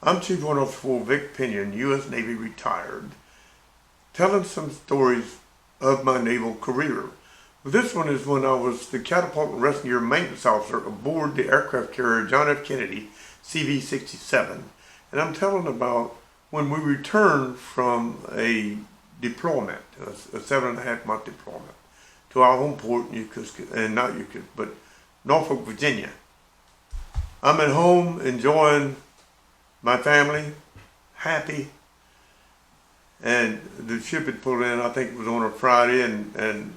I'm CWO4 Victor Pinion, U.S. Navy retired, telling some stories of my naval career. This one is when I was the catapult and rescue gear maintenance officer aboard the aircraft carrier John F. Kennedy CV-67. And I'm telling about when we returned from a deployment, a 7.5-month deployment, to our home port in Norfolk, Virginia. I'm at home enjoying my family, happy, and the ship had pulled in, I think it was on a Friday, and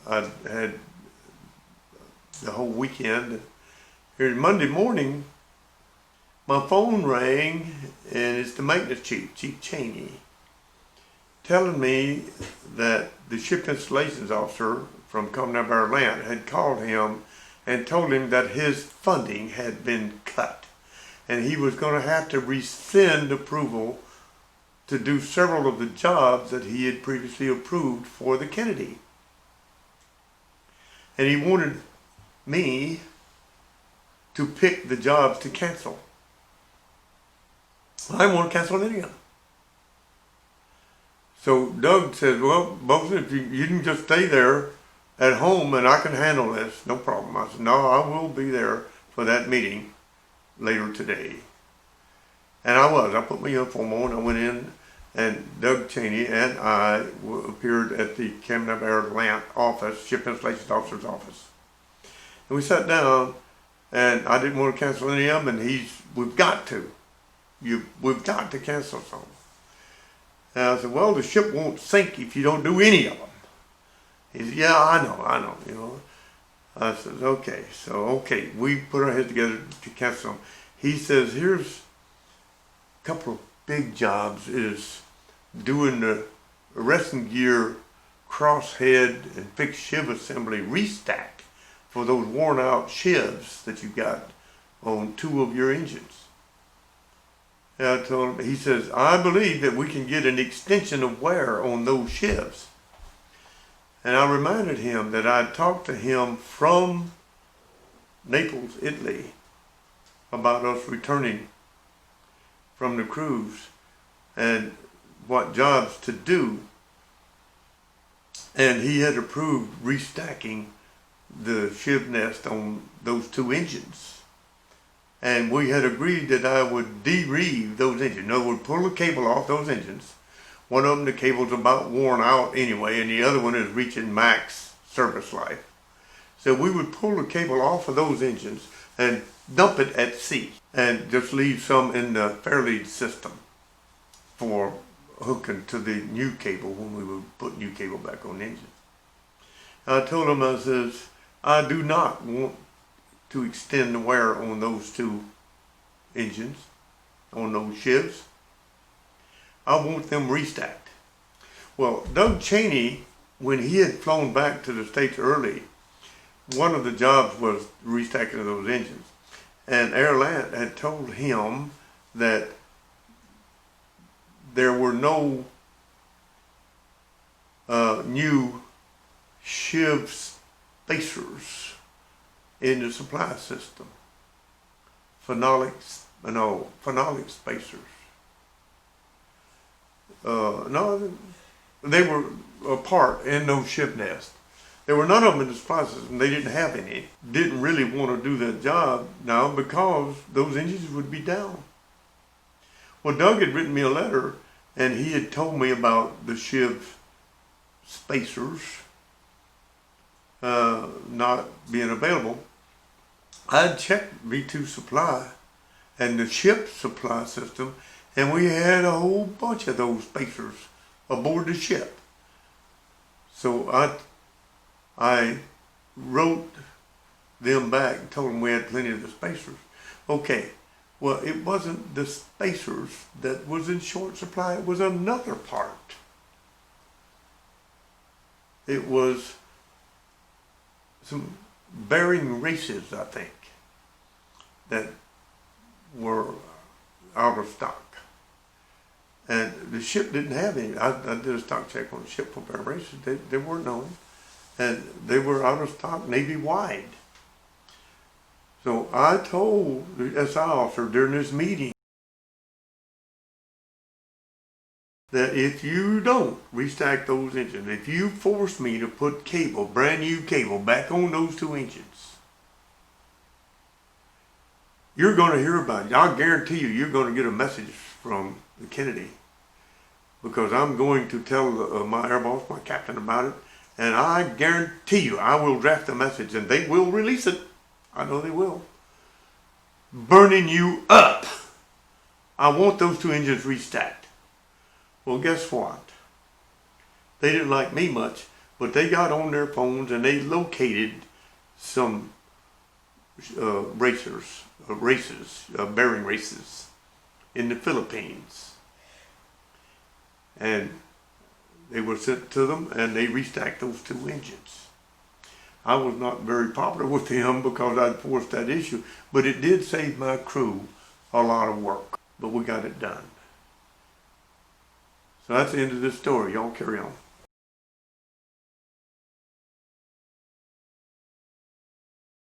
I had the whole weekend. Here's Monday morning, my phone rang, and it's the maintenance chief, Chief Chaney, telling me that the ship installations officer from AIRLANT had called him and told him that his funding had been cut, and he was going to have to rescind approval to do several of the jobs that he had previously approved for the Kennedy. And he wanted me to pick the jobs to cancel. I didn't want to cancel any of them. So Doug said, well, Bos'n, if you can just stay there at home and I can handle this, no problem. I said, no, I will be there for that meeting later today. And I put my uniform on, I went in, and Doug Chaney and I appeared at the AIRLANT office, Ship Installations Officer's office. And we sat down, and I didn't want to cancel any of them, and we've got to cancel some. And I said, well, the ship won't sink if you don't do any of them. He said, yeah, I know, you know. I said, okay, we put our heads together to cancel them. He says, here's a couple of big jobs, is doing the arresting gear crosshead and fixed shiv assembly restack for those worn out shivs that you got on 2 of your engines. And I told him, he says, I believe that we can get an extension of wear on those shivs. And I reminded him that I'd talked to him from Naples, Italy, about us returning from the cruise and what jobs to do. And he had approved restacking the shiv nest on those 2 engines. And we had agreed that I would de-reeve those engines. In other words, pull the cable off those engines. One of them, the cable's about worn out anyway, and the other one is reaching max service life. So we would pull the cable off of those engines and dump it at sea and just leave some in the fairlead system for hooking to the new cable when we would put new cable back on the engine. I told him, I says, I do not want to extend the wear on those 2 engines, on those shivs. I want them restacked. Well, Doug Chaney, when he had flown back to the States early, one of the jobs was restacking of those engines. And AIRLANT had told him that there were no new shiv spacers in the supply system. Phenolic spacers. No, they were apart in those ship nests. There were none of them in the supply system. They didn't have any. Didn't really want to do that job now because those engines would be down. Well, Doug had written me a letter, and he had told me about the shiv spacers not being available. I checked V2 Supply and the ship supply system, and we had a whole bunch of those spacers aboard the ship. So I wrote them back and told them we had plenty of the spacers. Okay, well, it wasn't the spacers that was in short supply, it was another part. It was some bearing races, I think, that were out of stock. And the ship didn't have any. I did a stock check on the ship for bearing races. They weren't known. And they were out of stock Navy-wide. So I told the SI officer during this meeting, that if you don't restack those engines, if you force me to put cable, brand new cable, back on those two engines, you're going to hear about it. I'll guarantee you're going to get a message from the Kennedy, because I'm going to tell my air boss, my captain, about it, and I guarantee you I will draft a message and they will release it. I know they will. Burning you up. I want those two engines restacked. Well, guess what? They didn't like me much, but they got on their phones and they located some bearing races in the Philippines. And they were sent to them and they restacked those two engines. I was not very popular with them because I'd forced that issue, but it did save my crew a lot of work. But we got it done. So that's the end of this story. Y'all carry on.